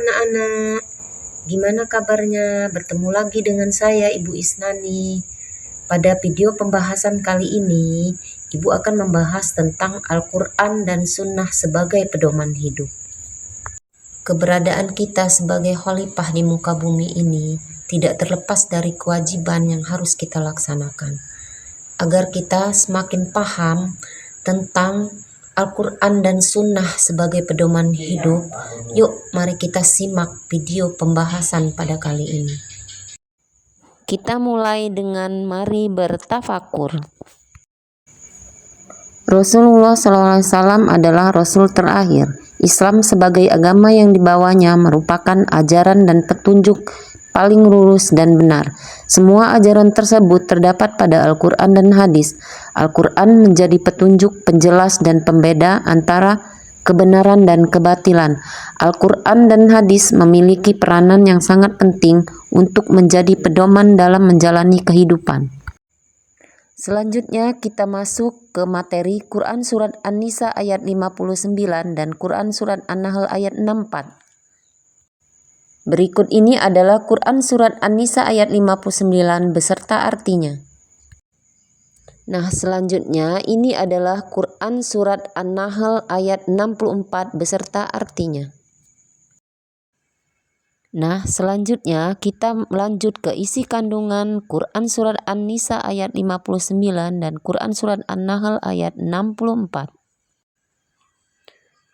anak-anak, gimana kabarnya? Bertemu lagi dengan saya, Ibu Isnani. Pada video pembahasan kali ini, Ibu akan membahas tentang Al-Quran dan Sunnah sebagai pedoman hidup. Keberadaan kita sebagai khalifah di muka bumi ini tidak terlepas dari kewajiban yang harus kita laksanakan. Agar kita semakin paham tentang Al-Quran dan Sunnah sebagai pedoman hidup, yuk mari kita simak video pembahasan pada kali ini. Kita mulai dengan mari bertafakur. Rasulullah SAW adalah Rasul terakhir. Islam sebagai agama yang dibawanya merupakan ajaran dan petunjuk paling lurus dan benar. Semua ajaran tersebut terdapat pada Al-Quran dan hadis. Al-Quran menjadi petunjuk, penjelas, dan pembeda antara kebenaran dan kebatilan. Al-Quran dan hadis memiliki peranan yang sangat penting untuk menjadi pedoman dalam menjalani kehidupan. Selanjutnya kita masuk ke materi Quran Surat An-Nisa ayat 59 dan Quran Surat An-Nahl ayat 64. Berikut ini adalah Quran Surat An-Nisa ayat 59 beserta artinya. Nah, selanjutnya ini adalah Quran Surat An-Nahl ayat 64 beserta artinya. Nah, selanjutnya kita melanjut ke isi kandungan Quran Surat An-Nisa ayat 59 dan Quran Surat An-Nahl ayat 64.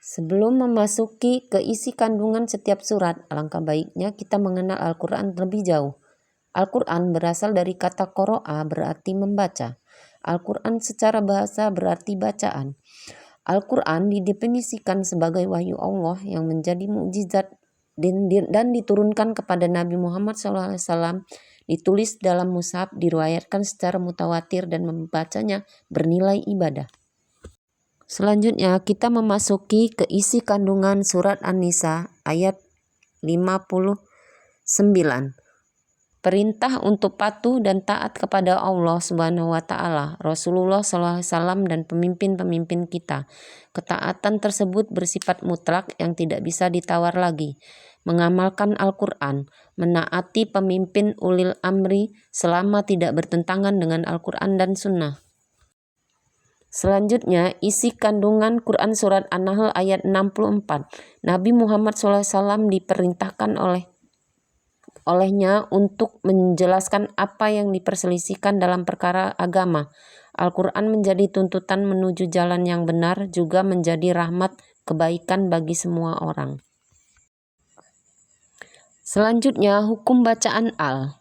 Sebelum memasuki ke isi kandungan setiap surat, alangkah baiknya kita mengenal Al-Quran terlebih jauh. Al-Quran berasal dari kata qoro'a berarti membaca. Al-Quran secara bahasa berarti bacaan. Al-Quran didefinisikan sebagai wahyu Allah yang menjadi mukjizat dan diturunkan kepada Nabi Muhammad SAW, ditulis dalam mushaf, diriwayatkan secara mutawatir dan membacanya bernilai ibadah. Selanjutnya kita memasuki ke isi kandungan surat An-Nisa ayat 59. Perintah untuk patuh dan taat kepada Allah Subhanahu wa Ta'ala, Rasulullah SAW dan pemimpin-pemimpin kita. Ketaatan tersebut bersifat mutlak yang tidak bisa ditawar lagi. Mengamalkan Al-Quran, menaati pemimpin ulil amri selama tidak bertentangan dengan Al-Quran dan Sunnah. Selanjutnya, isi kandungan Quran Surat An-Nahl ayat 64. Nabi Muhammad SAW diperintahkan olehnya untuk menjelaskan apa yang diperselisihkan dalam perkara agama. Al-Quran menjadi tuntutan menuju jalan yang benar, juga menjadi rahmat kebaikan bagi semua orang. Selanjutnya, hukum bacaan al.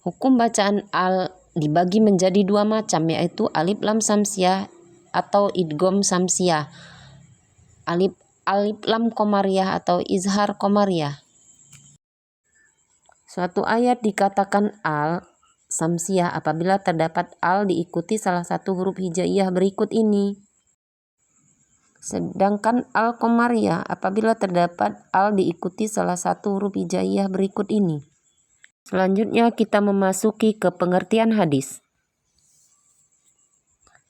Hukum bacaan al dibagi menjadi dua macam, yaitu alif lam samsiah atau idgham samsiah, alif lam komariah atau izhar komariah. Suatu ayat dikatakan al samsiah apabila terdapat al diikuti salah satu huruf hijaiyah berikut ini. Sedangkan al komariah apabila terdapat al diikuti salah satu huruf hijaiyah berikut ini. Selanjutnya kita memasuki ke pengertian hadis.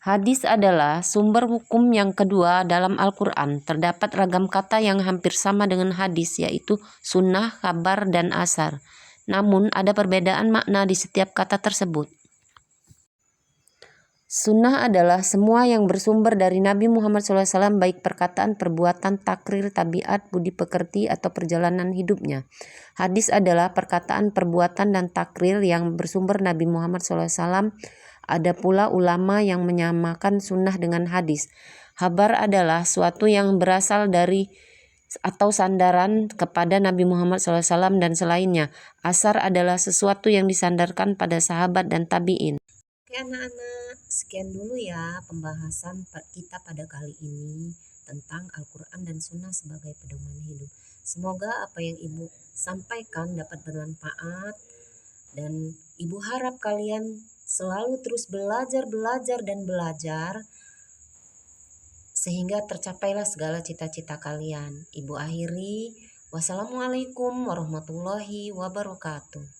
Hadis adalah sumber hukum yang kedua dalam Al-Quran. Terdapat ragam kata yang hampir sama dengan hadis, yaitu sunnah, kabar, dan asar. Namun ada perbedaan makna di setiap kata tersebut. Sunnah adalah semua yang bersumber dari Nabi Muhammad SAW, baik perkataan, perbuatan, takrir, tabiat, budi pekerti, atau perjalanan hidupnya. Hadis adalah perkataan, perbuatan, dan takrir yang bersumber Nabi Muhammad SAW. Ada pula ulama yang menyamakan sunnah dengan hadis. Habar adalah suatu yang berasal dari atau sandaran kepada Nabi Muhammad SAW dan selainnya. Asar adalah sesuatu yang disandarkan pada sahabat dan tabi'in. Oke anak-anak, sekian dulu ya pembahasan kita pada kali ini tentang Al-Quran dan Sunnah sebagai pedoman hidup. Semoga apa yang Ibu sampaikan dapat bermanfaat dan Ibu harap kalian selalu terus belajar dan belajar sehingga tercapailah segala cita-cita kalian. Ibu akhiri, wassalamualaikum warahmatullahi wabarakatuh.